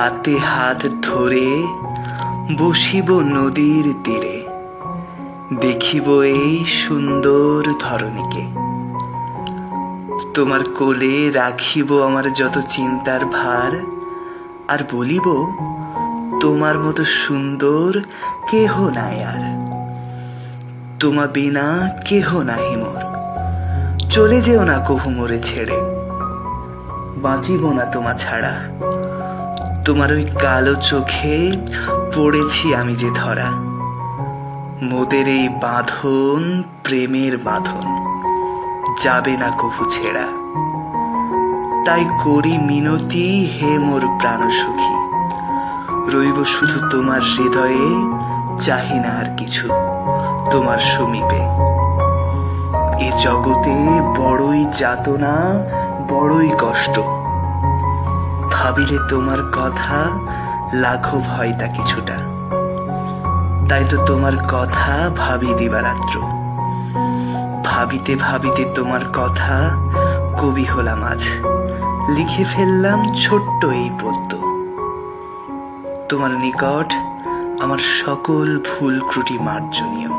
হাতে হাত ধরে বসিব নদীর তীরে, দেখিব এই সুন্দর ধরণীকে। তোমার কোলে রাখিব আমার যত চিন্তার ভার, আর বলিব তোমার মতো সুন্দর কেহ নাই আর। তোমা বিনা কেহ নাহি মোর, চলে যেও না কভু মোরে ছেড়ে। বাঁচিব না তোমা ছাড়া, তোমার ওই কালো চোখে পড়েছি আমি যে ধরা। মোদের এই বাঁধন প্রেমের বাঁধন, যাবে না কভু ছেড়া। তাই করি মিনতি হে মোর প্রাণ সখী, রইব শুধু তোমার হৃদয়ে, চাহি না আর কিছু তোমার সমীপে। এ জগতে বড়ই যাতনা, বড়ই কষ্ট, ভাবিলে তোমার কথা লাঘব হয় তা কিছুটা। তাই তো তোমার কথা ভাবি দিবারাত্র, ভাবিতে ভাবিতে তোমার কথা কবি হলাম আজ, লিখে ফেললাম ছোট্ট এই পদ্য। তোমার নিকট আমার সকল ভুল ত্রুটি মার্জনীয়।